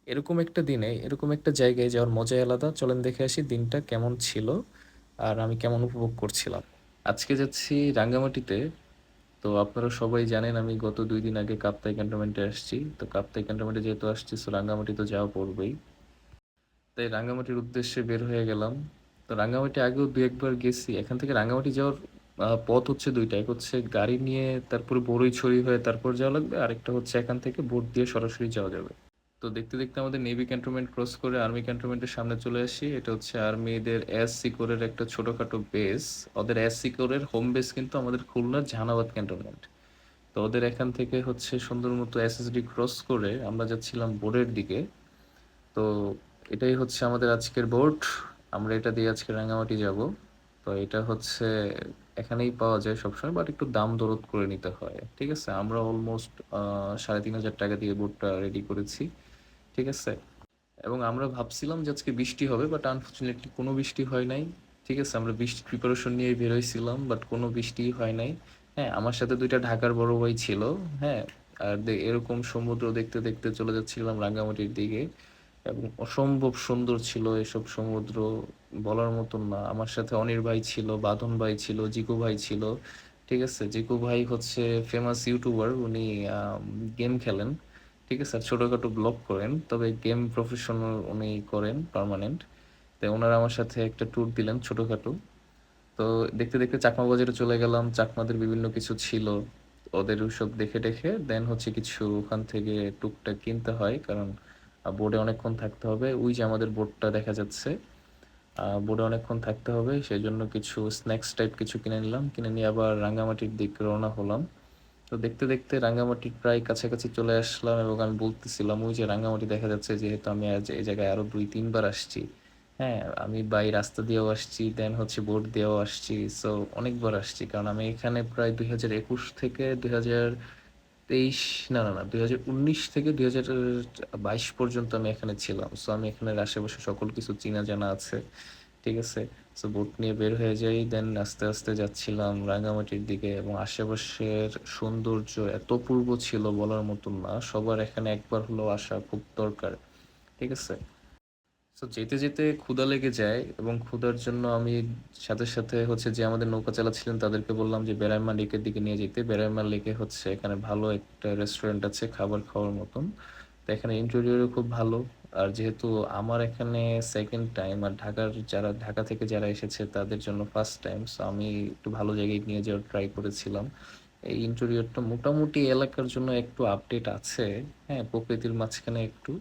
এরকম একটা দিনে এরকম একটা জায়গায় যাওয়ার মজাই আলাদা। চলেন দেখে আসি দিনটা কেমন ছিল আর আমি কেমন উপভোগ করছিলাম। আজকে যাচ্ছি রাঙ্গামাটিতে। তো আপনারা সবাই জানেন আমি গত ২ দিন আগে কাপ্তাই ক্যান্টনমেন্টে আসছি। তো কাপ্তাই ক্যান্টনমেন্টে যেহেতু আসছি সো রাঙ্গামাটি তো যাওয়া পড়বেই। তাই রাঙ্গামাটির উদ্দেশ্যে বের হয়ে গেলাম। তো রাঙ্গামাটি আগেও ২-১ বার গেছি। এখান থেকে রাঙ্গামাটি যাওয়ার পথ হচ্ছে ২ টা। এক হচ্ছে গাড়ি নিয়ে তারপরে বরইছড়ি হয়ে তারপর যাওয়া লাগবে। আরেকটা হচ্ছে এখান থেকে বোট দিয়ে সরাসরি যাওয়া যাবে। তো দেখতে দেখতে আমাদের নেভি ক্যান্টনমেন্ট ক্রস করে আর্মি ক্যান্টনমেন্টের সামনে চলে আসি। এটা হচ্ছে আর্মিদের এসসি কোরের একটা ছোটখাটো বেস। ওদের এসসি কোরের হোম বেস কিন্তু আমাদের খুলনার জাহানাবাদ ক্যান্টনমেন্ট। তো ওদের এখান থেকে হচ্ছে সুন্দর মতো এসএসডি ক্রস করে আমরা যাচ্ছিলাম বোর্ডের দিকে। তো এটাই হচ্ছে আমাদের আজকের বোর্ড। আমরা এটা দিয়ে আজকে রাঙামাটি যাব। তো এটা হচ্ছে এখানেই পাওয়া যায় সবসময়, বাট একটু দাম দরদ করে নিতে হয়, ঠিক আছে। আমরা অলমোস্ট ৩,৫০০ টাকা দিয়ে বোর্ডটা রেডি করেছি, ঠিক আছে। এবং আমরা ভাবছিলাম যে আজকে বৃষ্টি হবে, বাট আনফর্চুনেটলি কোনো বৃষ্টি হয় নাই। ঠিক আছে, আমরা বৃষ্টির প্রিপারেশন নিয়ে বের হয়েছিলাম, বাট কোনো বৃষ্টি হয় নাই। হ্যাঁ, আমার সাথে ২টা ঢাকার বড় ভাই ছিল। হ্যাঁ, আর এরকম সমুদ্র দেখতে দেখতে চলে যাচ্ছিলাম রাঙ্গামাটির দিকে। এবং অসম্ভব সুন্দর ছিল এসব সমুদ্র, বলার মতন না। আমার সাথে অনির ভাই ছিল, বাঁধন ভাই ছিল, জিকু ভাই ছিল। ঠিক আছে, জিকু ভাই হচ্ছে ফেমাস ইউটিউবার, উনি গেম খেলেন। ঠিক আছে, আর ছোটখাটো ব্লগ করেন, তবে গেম প্রফেশনাল উনি করেন পার্মানেন্ট। তাই ওনারা আমার সাথে একটা ট্যুর দিলেন ছোটখাটো। তো দেখতে দেখতে চাকমা বাজারে চলে গেলাম, চাকমাদের বিভিন্ন কিছু ছিল, ওদের ওইসব দেখে টেখে দেন হচ্ছে কিছু ওখান থেকে টুকটাক কিনতে হয়, কারণ বোর্ডে অনেকক্ষণ থাকতে হবে। ওই যে আমাদের বোর্ডটা দেখা যাচ্ছে, বোর্ডে অনেকক্ষণ থাকতে হবে, সেই জন্য কিছু স্ন্যাক্স টাইপ কিছু কিনে নিলাম, কিনে নিয়ে আবার রাঙ্গামাটির দিকে রওনা হলাম। তো দেখতে দেখতে রাঙ্গামাটির প্রায় কাছাকাছি চলে আসলাম, এবং আমি বলতেছিলাম ওই যে রাঙ্গামাটি দেখা যাচ্ছে, যেহেতু আমি আজ এই জায়গায় আরো ২-৩ বার আসছি। হ্যাঁ, আমি বাই রাস্তা দিয়েও আসছি, দেন হচ্ছে বোট দিয়েও আসছি, সো অনেকবার আসছি, কারণ আমি এখানে প্রায় ২০২১ থেকে ২০২৩, না না না, ২০১৯ থেকে ২০২২ পর্যন্ত আমি এখানে ছিলাম। সো আমি এখানের আশেপাশে সকল কিছু চিনা জানা আছে, ঠিক আছে। সো বোট নিয়ে বের হয়ে যাই, দেন আস্তে আস্তে যাচ্ছিলাম রাঙামাটির দিকে, এবং আশেপাশের সৌন্দর্য এত পূর্ব ছিল বলার মতন না। সবার এখানে একবার হলেও আসা খুব দরকার, ঠিক আছে। সো যেতে যেতে ক্ষুধা লেগে যায়, এবং ক্ষুধার জন্য আমি সাথে সাথে হচ্ছে যে আমাদের নৌকা চালাচ্ছিলেন তাদেরকে বললাম যে বেড়াইমা লেকের দিকে নিয়ে যেতে। বেড়াইমা লেকে হচ্ছে এখানে ভালো একটা রেস্টুরেন্ট আছে খাবার খাওয়ার মতন। তো এখানে ইন্টেরিয়রও খুব ভালো। আর যেহেতু আমার এখানে সেকেন্ড টাইম, আর যারা ঢাকা থেকে যারা এসেছে তাদের জন্য ফার্স্ট টাইম, সো আমি একটু ভালো জায়গায় নিয়ে যাওয়ার ট্রাই করেছিলাম। এই ইন্টেরিয়রটা মোটামুটি এলাকার জন্য একটু আপডেট আছে। হ্যাঁ, প্রকৃতির মাঝখানে একটু।